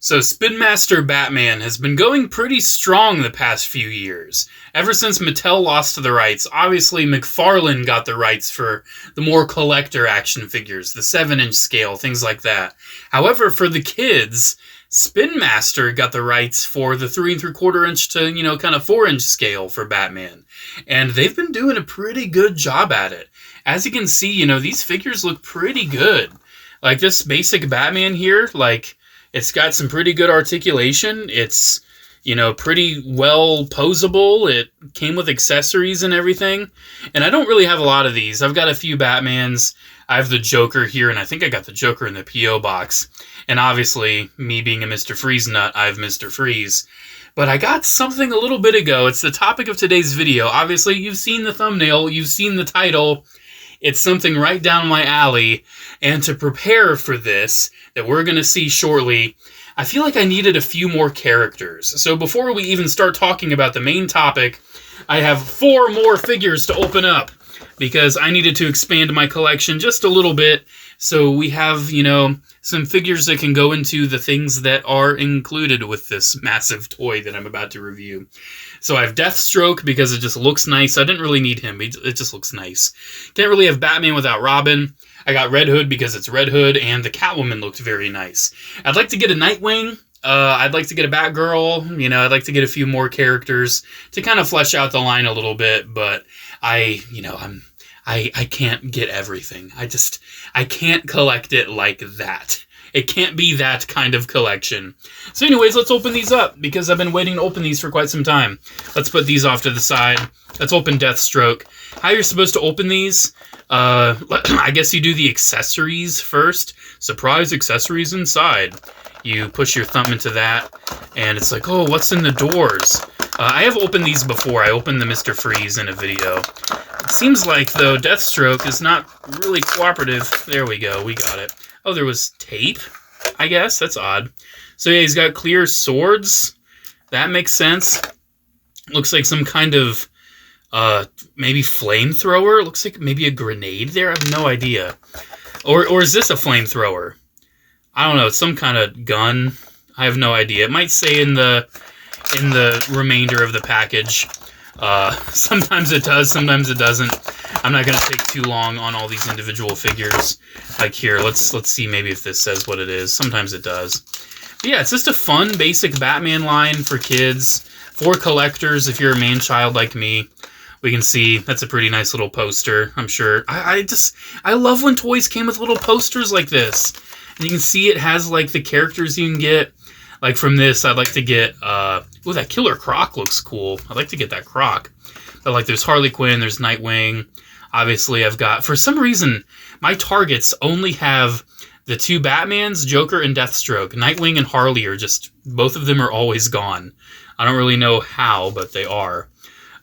So Spinmaster Batman has been going pretty strong the past few years. Ever since Mattel lost the rights, obviously McFarlane got the rights for the more collector action figures, the 7-inch scale, things like that. However, for the kids, Spinmaster got the rights for the 3 3/4 inch to, kind of 4-inch scale for Batman. And they've been doing a pretty good job at it. As you can see, these figures look pretty good. Like this basic Batman here, it's got some pretty good articulation. It's, pretty well posable. It came with accessories and everything. And I don't really have a lot of these. I've got a few Batmans. I have the Joker here, and I think I got the Joker in the P.O. box. And obviously, me being a Mr. Freeze nut, I have Mr. Freeze. But I got something a little bit ago. It's the topic of today's video. Obviously, you've seen the thumbnail. You've seen the title. It's something right down my alley. And to prepare for this, that we're going to see shortly, I feel like I needed a few more characters. So before we even start talking about the main topic, I have 4 more figures to open up, because I needed to expand my collection just a little bit. So we have, some figures that can go into the things that are included with this massive toy that I'm about to review. So I have Deathstroke because it just looks nice. I didn't really need him. It just looks nice. Can't really have Batman without Robin. I got Red Hood because it's Red Hood, and the Catwoman looked very nice. I'd like to get a Nightwing. I'd like to get a Batgirl. I'd like to get a few more characters to kind of flesh out the line a little bit, but I can't get everything. I can't collect it like that. It can't be that kind of collection. So anyways, let's open these up, because I've been waiting to open these for quite some time. Let's put these off to the side. Let's open Deathstroke. How you're supposed to open these? I guess you do the accessories first. Surprise accessories inside. You push your thumb into that, and it's like, oh, what's in the doors? I have opened these before. I opened the Mr. Freeze in a video. It seems like, though, Deathstroke is not really cooperative. There we go. We got it. Oh, there was tape, I guess. That's odd. So, yeah, he's got clear swords. That makes sense. Looks like some kind of, maybe flamethrower. Looks like maybe a grenade there. I have no idea. Or is this a flamethrower? I don't know. It's some kind of gun. I have no idea. It might say in the remainder of the package. Sometimes it does, sometimes it doesn't. I'm not going to take too long on all these individual figures. Like here, let's see maybe if this says what it is. Sometimes it does. But yeah, it's just a fun, basic Batman line for kids, for collectors. If you're a man-child like me, we can see that's a pretty nice little poster, I'm sure. I love when toys came with little posters like this. And you can see it has, the characters you can get. Like from this, I'd like to get, ooh, that Killer Croc looks cool. I'd like to get that Croc. But there's Harley Quinn, there's Nightwing. Obviously, I've got, for some reason, my targets only have the 2 Batmans, Joker and Deathstroke. Nightwing and Harley are just, both of them are always gone. I don't really know how, but they are.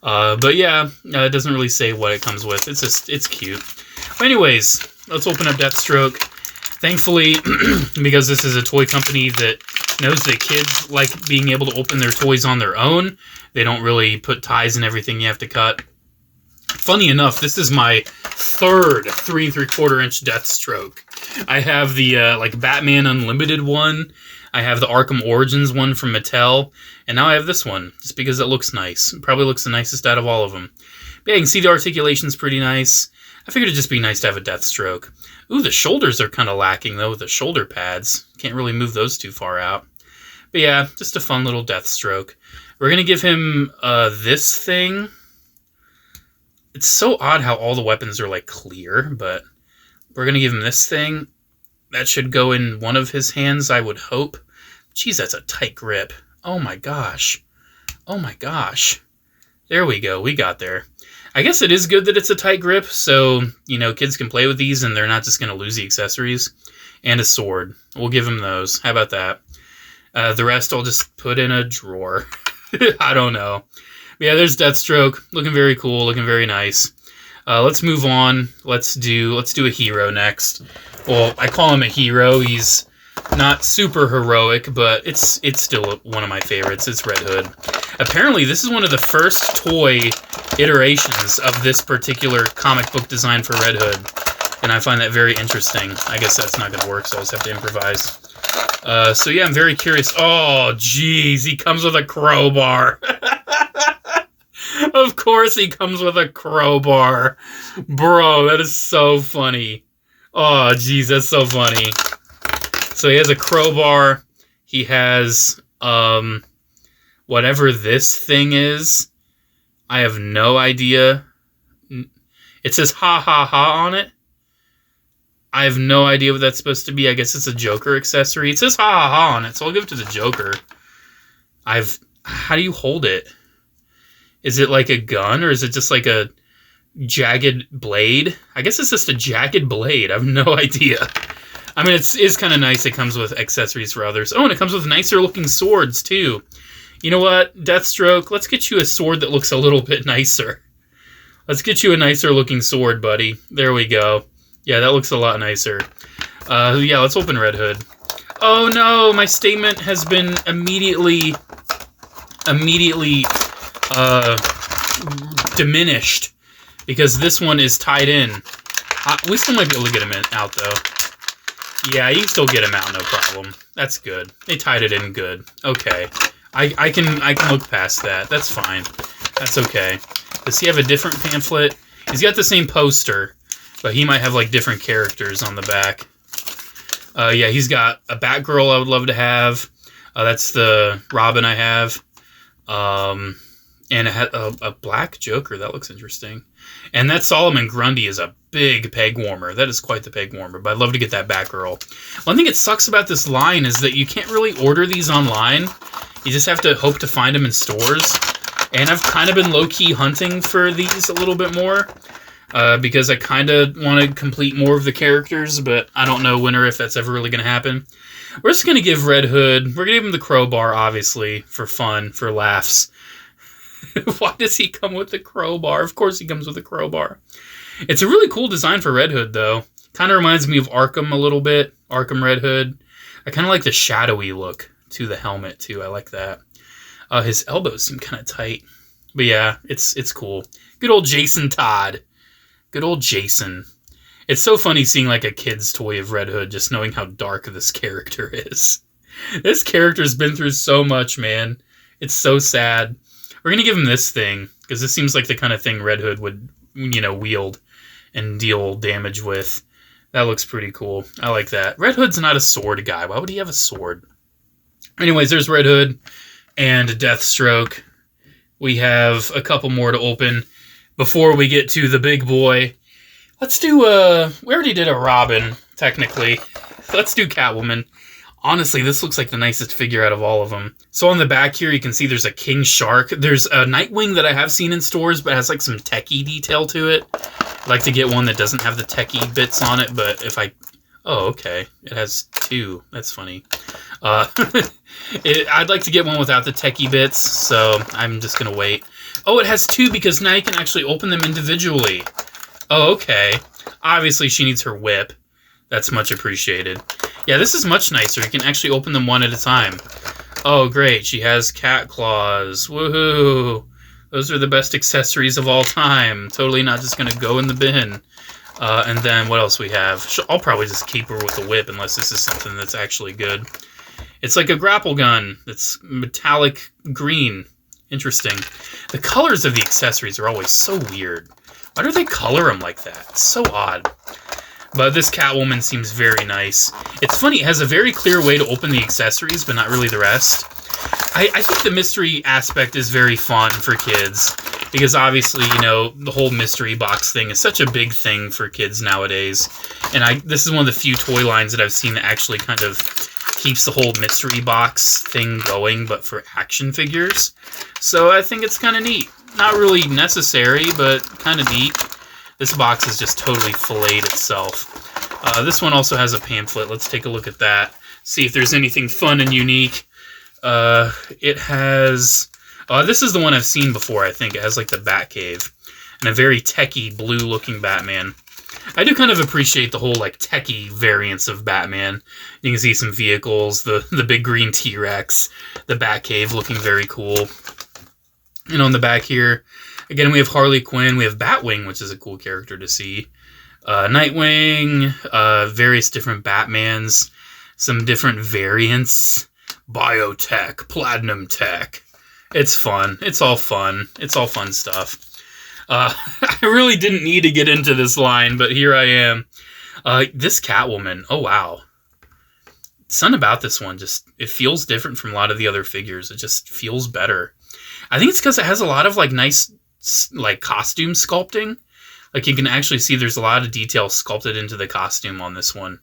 But yeah, it doesn't really say what it comes with. It's cute. But anyways, let's open up Deathstroke. Thankfully, because this is a toy company that knows that kids like being able to open their toys on their own, they don't really put ties and everything you have to cut. Funny enough, this is my 3rd 3 3/4 inch Deathstroke. I have the Batman Unlimited one. I have the Arkham Origins one from Mattel. And now I have this one, just because it looks nice. It probably looks the nicest out of all of them. But yeah, you can see the articulation's pretty nice. I figured it'd just be nice to have a Deathstroke. Ooh, the shoulders are kind of lacking, though, with the shoulder pads. Can't really move those too far out. But yeah, just a fun little Deathstroke. We're going to give him this thing. It's so odd how all the weapons are, clear, but we're going to give him this thing. That should go in one of his hands, I would hope. Jeez, that's a tight grip. Oh my gosh. Oh my gosh. There we go. We got there. I guess it is good that it's a tight grip, so, kids can play with these and they're not just going to lose the accessories. And a sword. We'll give them those. How about that? The rest I'll just put in a drawer. I don't know. But yeah, there's Deathstroke. Looking very cool, looking very nice. Let's move on. Let's do a hero next. Well, I call him a hero. He's not super heroic, but it's still one of my favorites. It's Red Hood. Apparently, this is one of the first toy iterations of this particular comic book design for Red Hood, and I find that very interesting. I guess that's not going to work, so I'll just have to improvise. So yeah, I'm very curious. Oh, jeez, he comes with a crowbar. Of course he comes with a crowbar. Bro, that is so funny. Oh, jeez, that's so funny. So he has a crowbar. He has, whatever this thing is. I have no idea. It says ha ha ha on it. I have no idea what that's supposed to be. I guess it's a Joker accessory. It says ha ha ha on it, so I'll give it to the Joker. How do you hold it? Is it like a gun, or is it just like a jagged blade? I guess it's just a jagged blade. I have no idea. I mean, it is kind of nice. It comes with accessories for others. Oh, and it comes with nicer looking swords, too. You know what, Deathstroke? Let's get you a sword that looks a little bit nicer. Let's get you a nicer looking sword, buddy. There we go. Yeah, that looks a lot nicer. Yeah, let's open Red Hood. Oh, no, my statement has been immediately diminished because this one is tied in. We still might be able to get him out, though. Yeah, you can still get him out, no problem. That's good. They tied it in good. Okay. I can look past that. That's fine. That's okay. Does he have a different pamphlet? He's got the same poster, but he might have like different characters on the back. Yeah, he's got a Batgirl I would love to have. That's the Robin I have. And it had a black Joker. That looks interesting. And that Solomon Grundy is a big peg warmer. That is quite the peg warmer, but I'd love to get that Batgirl. One thing that sucks about this line is that you can't really order these online. You just have to hope to find them in stores. And I've kind of been low-key hunting for these a little bit more. Because I kind of want to complete more of the characters, but I don't know when or if that's ever really going to happen. We're just going to give Red Hood, we're going to give him the crowbar, obviously, for fun, for laughs. Why does he come with the crowbar? Of course he comes with a crowbar. It's a really cool design for Red Hood, though. Kind of reminds me of Arkham a little bit, Arkham Red Hood. I kind of like the shadowy look to the helmet, too. I like that. His elbows seem kind of tight. But yeah, it's cool. Good old Jason Todd. Good old Jason. It's so funny seeing like a kid's toy of Red Hood, just knowing how dark this character is. This character's been through so much, man. It's so sad. We're going to give him this thing, because this seems like the kind of thing Red Hood would, wield and deal damage with. That looks pretty cool. I like that. Red Hood's not a sword guy. Why would he have a sword? Anyways, there's Red Hood and Deathstroke. We have a couple more to open before we get to the big boy. Let's do, we already did a Robin, technically. Let's do Catwoman. Honestly, this looks like the nicest figure out of all of them. So on the back here, you can see there's a King Shark. There's a Nightwing that I have seen in stores, but has like some techie detail to it. I'd like to get one that doesn't have the techie bits on it, but if I... Oh, okay. It has two. That's funny. I'd like to get one without the techie bits, so I'm just going to wait. Oh, it has two because now you can actually open them individually. Oh, okay. Obviously, she needs her whip. That's much appreciated. Yeah, this is much nicer. You can actually open them one at a time. Oh, great. She has cat claws. Woohoo. Those are the best accessories of all time. Totally not just going to go in the bin. And then what else we have? I'll probably just keep her with the whip unless this is something that's actually good. It's like a grapple gun. It's metallic green. Interesting. The colors of the accessories are always so weird. Why do they color them like that? It's so odd. But this Catwoman seems very nice. It's funny, it has a very clear way to open the accessories, but not really the rest. I think the mystery aspect is very fun for kids. Because obviously, the whole mystery box thing is such a big thing for kids nowadays. And this is one of the few toy lines that I've seen that actually kind of keeps the whole mystery box thing going, but for action figures. So I think it's kind of neat. Not really necessary, but kind of neat. This box is just totally filleted itself. This one also has a pamphlet. Let's take a look at that. See if there's anything fun and unique. It has... this is the one I've seen before, I think. It has like the Batcave. And a very techie blue-looking Batman. I do kind of appreciate the whole like techie variants of Batman. You can see some vehicles, the big green T-Rex, the Batcave looking very cool. And on the back here, again, we have Harley Quinn. We have Batwing, which is a cool character to see. Nightwing, various different Batmans. some different variants. Biotech, Platinum Tech. It's fun. It's all fun. It's all fun stuff. I really didn't need to get into this line, but here I am. This Catwoman. Oh, wow. Something about this one, just it feels different from a lot of the other figures. It just feels better. I think it's because it has a lot of like nice like costume sculpting. Like you can actually see there's a lot of detail sculpted into the costume on this one.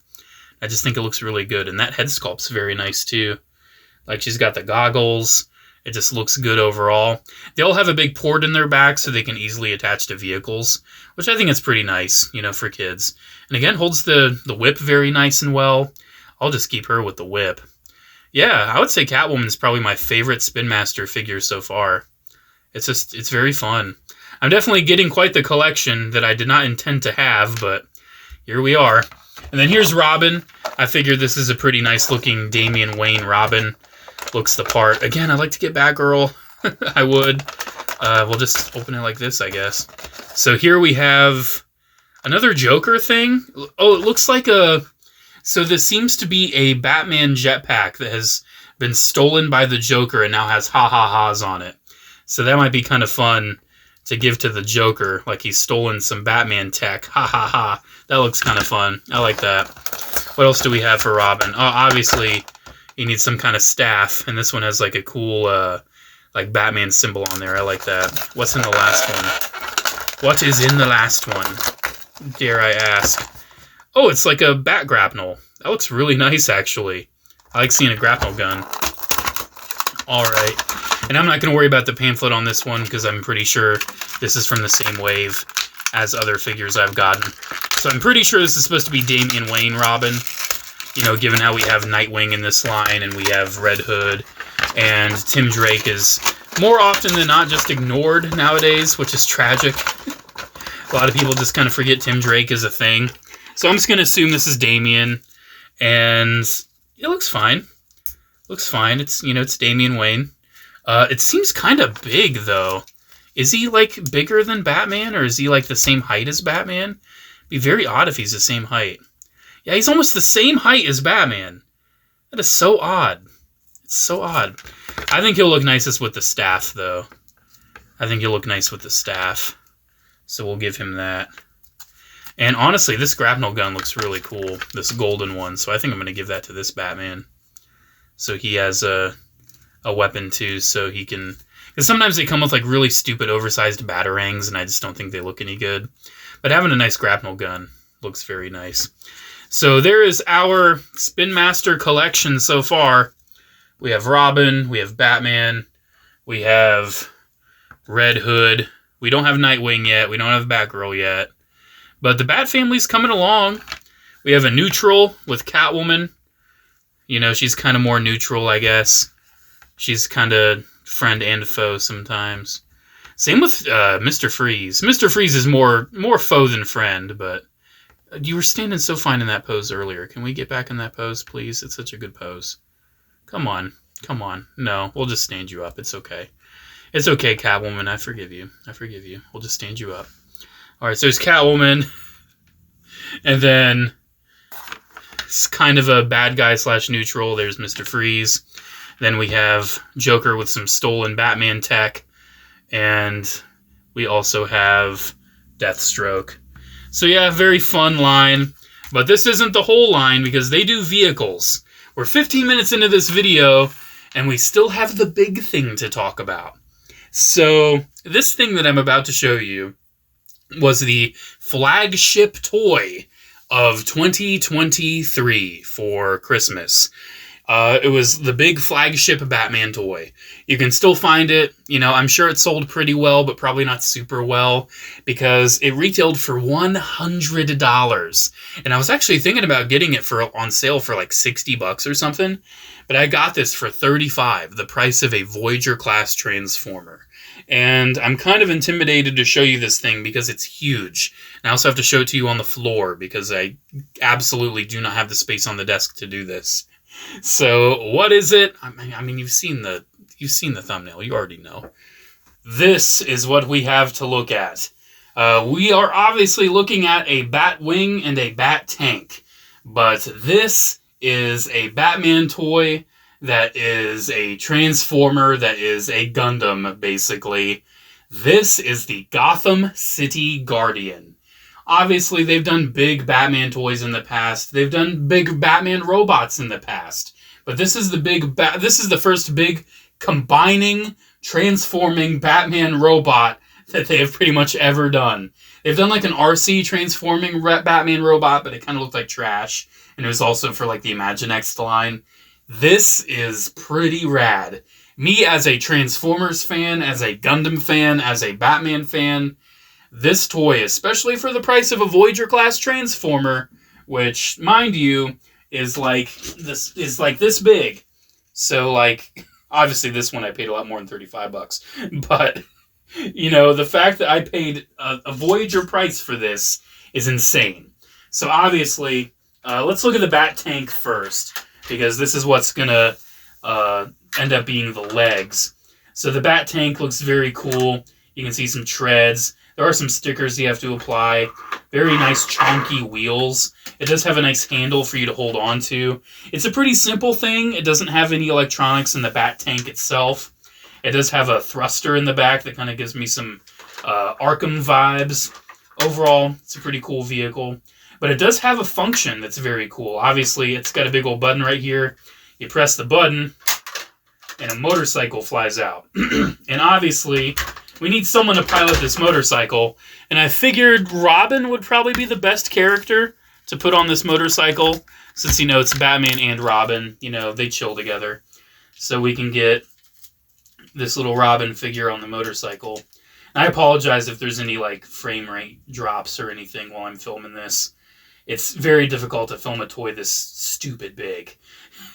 I just think it looks really good, and that head sculpt's very nice too. Like she's got the goggles. It just looks good overall. They all have a big port in their back so they can easily attach to vehicles, which I think is pretty nice, you know, for kids. And again, holds the whip very nice and well. I'll just keep her with the whip. Yeah, I would say Catwoman is probably my favorite Spin Master figure so far. It's very fun. I'm definitely getting quite the collection that I did not intend to have, but here we are. And then here's Robin. I figured this is a pretty nice looking Damian Wayne Robin. Looks the part. Again, I'd like to get Batgirl. I would. We'll just open it like this, I guess. So here we have another Joker thing. Oh, it looks like a... So this seems to be a Batman jetpack that has been stolen by the Joker and now has ha-ha-ha's on it. So that might be kind of fun to give to the Joker, like he's stolen some Batman tech. Ha-ha-ha. That looks kind of fun. I like that. What else do we have for Robin? Oh, obviously... You need some kind of staff, and this one has like a cool like Batman symbol on there. I like that. What's in the last one? What is in the last one? Dare I ask? Oh, it's like a bat grapnel. That looks really nice, actually. I like seeing a grapnel gun. Alright. And I'm not going to worry about the pamphlet on this one, because I'm pretty sure this is from the same wave as other figures I've gotten. So I'm pretty sure this is supposed to be Damian Wayne Robin. You know, given how we have Nightwing in this line and we have Red Hood, and Tim Drake is more often than not just ignored nowadays, which is tragic. A lot of people just kind of forget Tim Drake is a thing. So I'm just going to assume this is Damian, and it looks fine. Looks fine. It's, you know, it's Damian Wayne. It seems kind of big, though. Is he, like, bigger than Batman, or is he, like, the same height as Batman? It'd be very odd if he's the same height. Yeah, he's almost the same height as Batman. That is so odd. It's so odd. I think he'll look nicest with the staff, though. I think he'll look nice with the staff. So we'll give him that. And honestly, this grapnel gun looks really cool. This golden one. So I think I'm going to give that to this Batman. So he has a weapon, too, so he can... Because sometimes they come with, like, really stupid, oversized batarangs, and I just don't think they look any good. But having a nice grapnel gun looks very nice. So there is our Spin Master collection so far. We have Robin, we have Batman, we have Red Hood. We don't have Nightwing yet, we don't have Batgirl yet. But the Bat family's coming along. We have a neutral with Catwoman. You know, she's kind of more neutral, I guess. She's kind of friend and foe sometimes. Same with Mr. Freeze. Mr. Freeze is more foe than friend, but... You were standing so fine in that pose earlier. Can we get back in that pose, please? It's such a good pose. Come on. Come on. No, we'll just stand you up. It's okay. It's okay, Catwoman. I forgive you. I forgive you. We'll just stand you up. Alright, so there's Catwoman. And then it's kind of a bad guy / neutral. There's Mr. Freeze. Then we have Joker with some stolen Batman tech. And we also have Deathstroke. So yeah, very fun line, but this isn't the whole line because they do vehicles. We're 15 minutes into this video, and we still have the big thing to talk about. So this thing that I'm about to show you was the flagship toy of 2023 for Christmas. It was the big flagship Batman toy. You can still find it. You know, I'm sure it sold pretty well, but probably not super well because it retailed for $100. And I was actually thinking about getting it on sale for like $60 or something, but I got this for $35, the price of a Voyager-class Transformer. And I'm kind of intimidated to show you this thing because it's huge. And I also have to show it to you on the floor because I absolutely do not have the space on the desk to do this. So, what is it? I mean, you've seen the thumbnail. You already know. This is what we have to look at. We are obviously looking at a Batwing and a Bat Tank, but this is a Batman toy that is a Transformer that is a Gundam, basically. This is the Gotham City Guardian. Obviously, they've done big Batman toys in the past. They've done big Batman robots in the past. But this is the first big combining, transforming Batman robot that they have pretty much ever done. They've done like an RC transforming Batman robot, but it kind of looked like trash. And it was also for like the Imaginext line. This is pretty rad. Me as a Transformers fan, as a Gundam fan, as a Batman fan, this toy, especially for the price of a Voyager-class Transformer, which, mind you, is like this big. So, like, obviously this one I paid a lot more than $35. But, you know, the fact that I paid a Voyager price for this is insane. So, obviously, let's look at the Bat Tank first, because this is what's going to end up being the legs. So the Bat Tank looks very cool. You can see some treads. There are some stickers you have to apply. Very nice chonky wheels. It does have a nice handle for you to hold on to. It's a pretty simple thing. It doesn't have any electronics in the Bat Tank itself. It does have a thruster in the back that kind of gives me some Arkham vibes. Overall, it's a pretty cool vehicle. But it does have a function that's very cool. Obviously, it's got a big old button right here. You press the button, and a motorcycle flies out. And obviously, we need someone to pilot this motorcycle. And I figured Robin would probably be the best character to put on this motorcycle, since, you know, it's Batman and Robin. You know, they chill together. So we can get this little Robin figure on the motorcycle. And I apologize if there's any, like, frame rate drops or anything while I'm filming this. It's very difficult to film a toy this stupid big.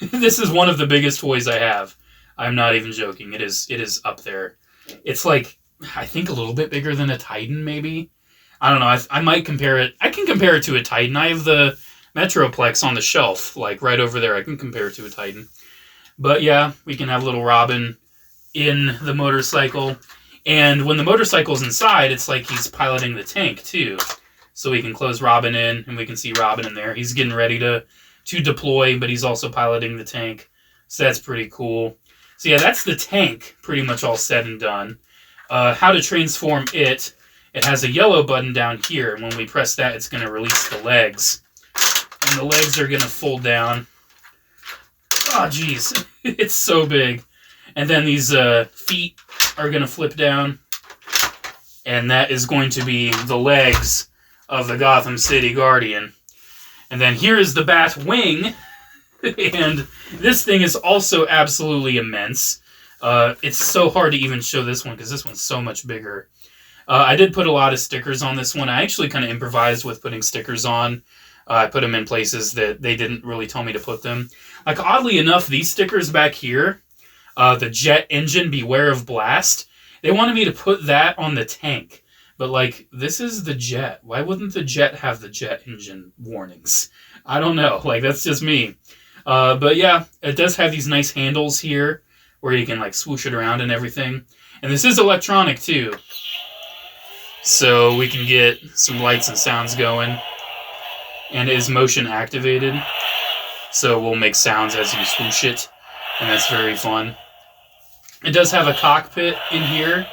This is one of the biggest toys I have. I'm not even joking. It is up there. It's like, I think a little bit bigger than a Titan, maybe. I don't know. I might compare it. I can compare it to a Titan. I have the Metroplex on the shelf, like right over there. I can compare it to a Titan. But yeah, we can have little Robin in the motorcycle. And when the motorcycle's inside, it's like he's piloting the tank too. So we can close Robin in, and we can see Robin in there. He's getting ready to deploy, but he's also piloting the tank. So that's pretty cool. So yeah, that's the tank pretty much all said and done. How to transform it. It has a yellow button down here, and when we press that, it's going to release the legs. And the legs are going to fold down. Oh, jeez. It's so big. And then these feet are going to flip down. And that is going to be the legs of the Gotham City Guardian. And then here is the Batwing. And this thing is also absolutely immense. It's so hard to even show this one because this one's so much bigger. I did put a lot of stickers on this one. I actually kind of improvised with putting stickers on. I put them in places that they didn't really tell me to put them. Like, oddly enough, these stickers back here, the jet engine, beware of blast, they wanted me to put that on the tank. But, like, this is the jet. Why wouldn't the jet have the jet engine warnings? I don't know. Like, that's just me. But, yeah, it does have these nice handles here where you can, like, swoosh it around and everything. And this is electronic, too. So we can get some lights and sounds going. And it is motion activated. So we'll make sounds as you swoosh it. And that's very fun. It does have a cockpit in here.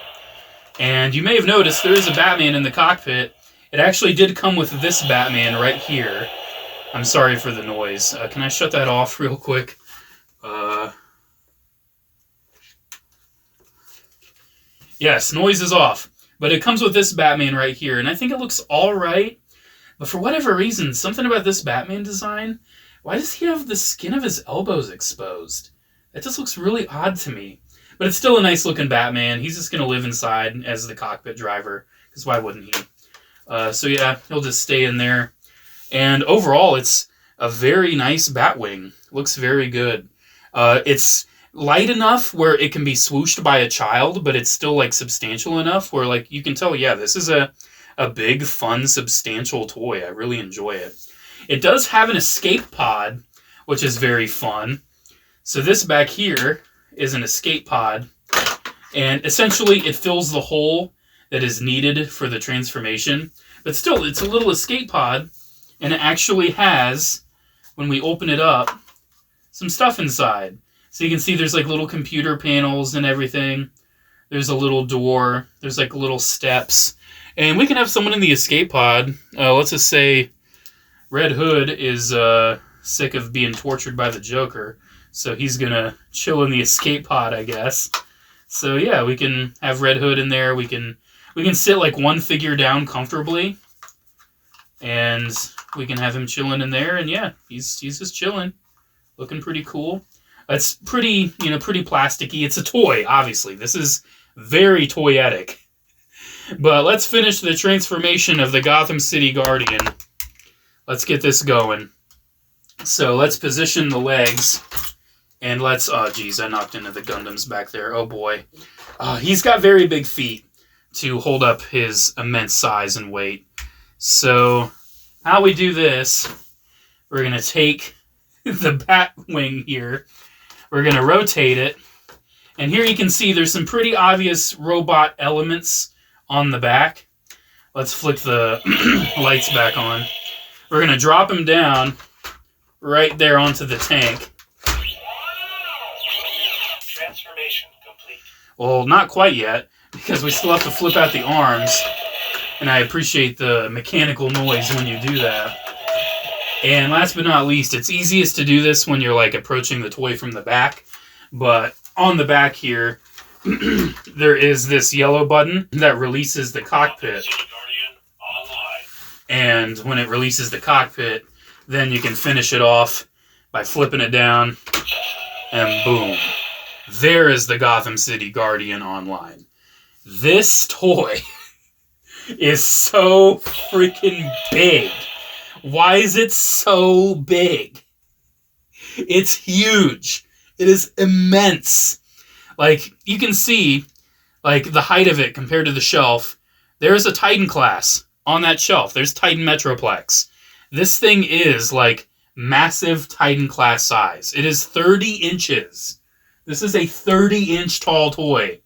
And you may have noticed there is a Batman in the cockpit. It actually did come with this Batman right here. I'm sorry for the noise. Can I shut that off real quick? Yes, noise is off. But it comes with this Batman right here. And I think it looks alright. But for whatever reason, something about this Batman design, why does he have the skin of his elbows exposed? That just looks really odd to me. But it's still a nice looking Batman. He's just going to live inside as the cockpit driver. Because why wouldn't he? So yeah, he'll just stay in there. And overall, it's a very nice Batwing. Looks very good. It's light enough where it can be swooshed by a child, but it's still like substantial enough where like you can tell, yeah, this is a big, fun, substantial toy. I really enjoy it. It does have an escape pod, which is very fun. So this back here is an escape pod, and essentially it fills the hole that is needed for the transformation. But still, it's a little escape pod, and it actually has, when we open it up, some stuff inside. So you can see there's like little computer panels and everything. There's a little door. There's like little steps. And we can have someone in the escape pod. Let's just say Red Hood is sick of being tortured by the Joker. So he's going to chill in the escape pod, I guess. So yeah, we can have Red Hood in there. We can sit like one figure down comfortably. And we can have him chilling in there. And yeah, he's just chilling. Looking pretty cool. It's pretty, pretty plasticky. It's a toy, obviously. This is very toyetic. But let's finish the transformation of the Gotham City Guardian. Let's get this going. So let's position the legs. And let's... Oh, geez, I knocked into the Gundams back there. Oh, boy. He's got very big feet to hold up his immense size and weight. So how we do this, we're going to take the Batwing here. We're going to rotate it. And here you can see there's some pretty obvious robot elements on the back. Let's flick the lights back on. We're going to drop him down right there onto the tank. Transformation complete. Well, not quite yet, because we still have to flip out the arms. And I appreciate the mechanical noise when you do that. And last but not least, it's easiest to do this when you're like approaching the toy from the back. But on the back here, there is this yellow button that releases the cockpit. And when it releases the cockpit, then you can finish it off by flipping it down. And boom. There is the Gotham City Guardian online. This toy is so freaking big. Why is it so big? It's huge. It is immense. Like, you can see, like, the height of it compared to the shelf. There's a Titan class on that shelf. There's Titan Metroplex. This thing is, like, massive Titan class size. It is 30 inches. This is a 30-inch tall toy.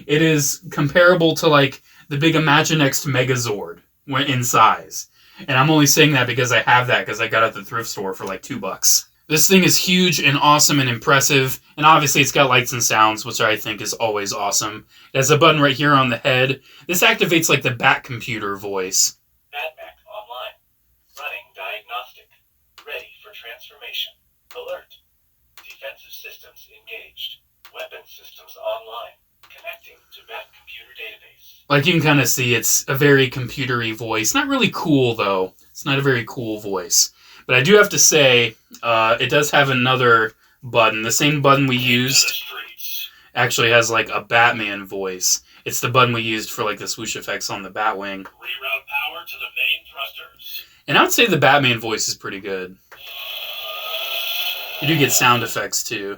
It is comparable to, like, the big Imaginext Megazord in size. And I'm only saying that because I have that because I got it at the thrift store for like $2. This thing is huge and awesome and impressive. And obviously it's got lights and sounds, which I think is always awesome. It has a button right here on the head. This activates like the Bat computer voice. Batmech online. Running diagnostic. Ready for transformation. Alert. Defensive systems engaged. Weapon systems online. Connecting to Bat computer database. Like you can kind of see, it's a very computery voice. Not really cool, though. It's not a very cool voice. But I do have to say, it does have another button. The same button we used actually has like a Batman voice. It's the button we used for like the swoosh effects on the Batwing. Reroute power to the main thrusters. And I would say the Batman voice is pretty good. You do get sound effects, too.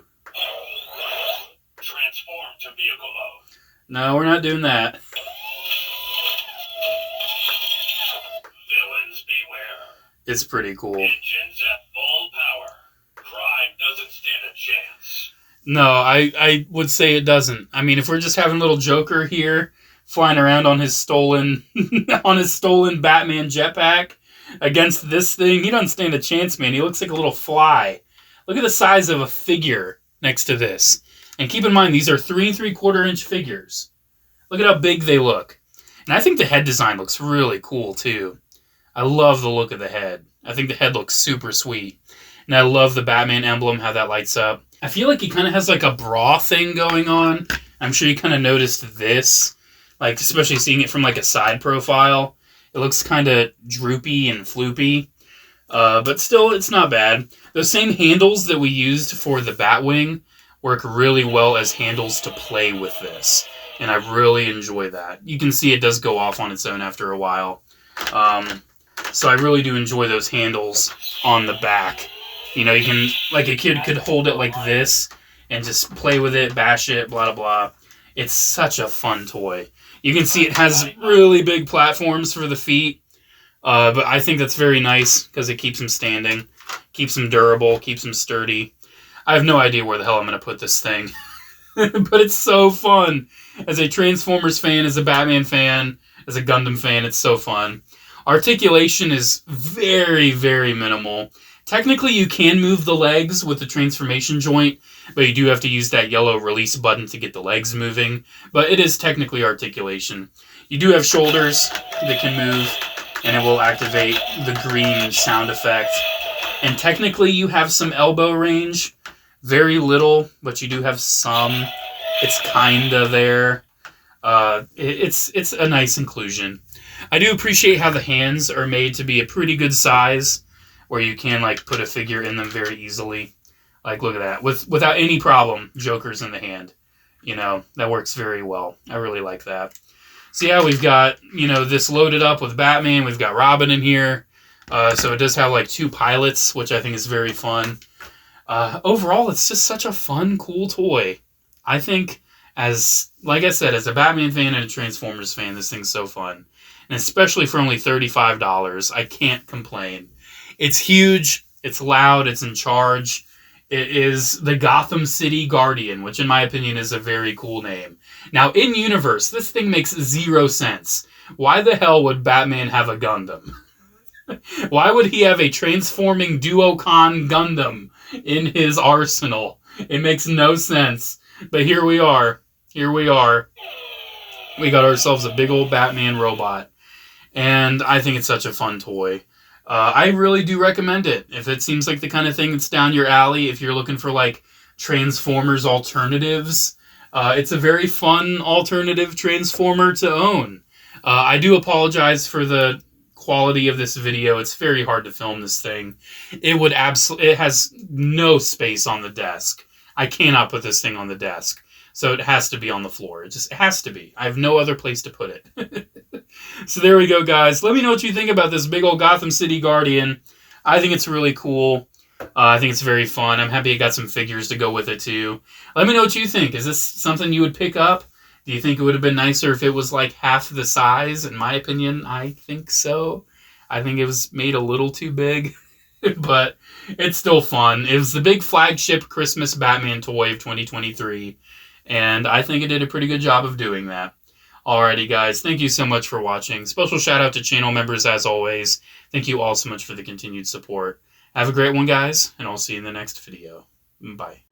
Transform to vehicle mode. No, we're not doing that. Villains beware. It's pretty cool. Engines at full power. Crime doesn't stand a chance. No, I would say it doesn't. I mean, if we're just having little Joker here flying around on his stolen Batman jetpack against this thing, he doesn't stand a chance, man. He looks like a little fly. Look at the size of a figure next to this. And keep in mind, these are 3 3/4-inch figures. Look at how big they look. And I think the head design looks really cool, too. I love the look of the head. I think the head looks super sweet. And I love the Batman emblem, how that lights up. I feel like he kind of has like a bra thing going on. I'm sure you kind of noticed this. Like, especially seeing it from like a side profile. It looks kind of droopy and floopy. But still, it's not bad. Those same handles that we used for the Batwing work really well as handles to play with this. And I really enjoy that. You can see it does go off on its own after a while. So I really do enjoy those handles on the back. You know, you can, like a kid could hold it like this and just play with it, bash it, blah, blah, blah. It's such a fun toy. You can see it has really big platforms for the feet. But I think that's very nice because it keeps them standing, keeps them durable, keeps them sturdy. I have no idea where the hell I'm going to put this thing. But it's so fun. As a Transformers fan, as a Batman fan, as a Gundam fan, it's so fun. Articulation is very, very minimal. Technically, you can move the legs with the transformation joint, but you do have to use that yellow release button to get the legs moving. But it is technically articulation. You do have shoulders that can move, and it will activate the green sound effect. And technically, you have some elbow range. Very little, but you do have some. It's kinda there. It's a nice inclusion. I do appreciate how the hands are made to be a pretty good size, where you can like put a figure in them very easily. Like, look at that. Without any problem, Joker's in the hand. You know, that works very well. I really like that. So yeah, we've got, you know, this loaded up with Batman. We've got Robin in here. So it does have like 2 pilots, which I think is very fun. Overall, it's just such a fun, cool toy. I think, like I said, as a Batman fan and a Transformers fan, this thing's so fun. And especially for only $35, I can't complain. It's huge, it's loud, it's in charge. It is the Gotham City Guardian, which in my opinion is a very cool name. Now, in universe, this thing makes 0 sense. Why the hell would Batman have a Gundam? Why would he have a transforming Duocon Gundam in his arsenal? It makes no sense. But here we are. Here we are. We got ourselves a big old Batman robot. And I think it's such a fun toy. I really do recommend it. If it seems like the kind of thing that's down your alley, if you're looking for like Transformers alternatives, it's a very fun alternative Transformer to own. I do apologize for the quality of this video. It's very hard to film this thing. It has no space on the desk. I cannot put this thing on the desk. So it has to be on the floor. It has to be. I have no other place to put it. So there we go, guys. Let me know what you think about this big old Gotham City Guardian. I think it's really cool. I think it's very fun. I'm happy it got some figures to go with it, too. Let me know what you think. Is this something you would pick up? Do you think it would have been nicer if it was like half the size? In my opinion, I think so. I think it was made a little too big. But it's still fun. It was the big flagship Christmas Batman toy of 2023. And I think it did a pretty good job of doing that. Alrighty, guys. Thank you so much for watching. Special shout out to channel members as always. Thank you all so much for the continued support. Have a great one, guys, and I'll see you in the next video. Bye.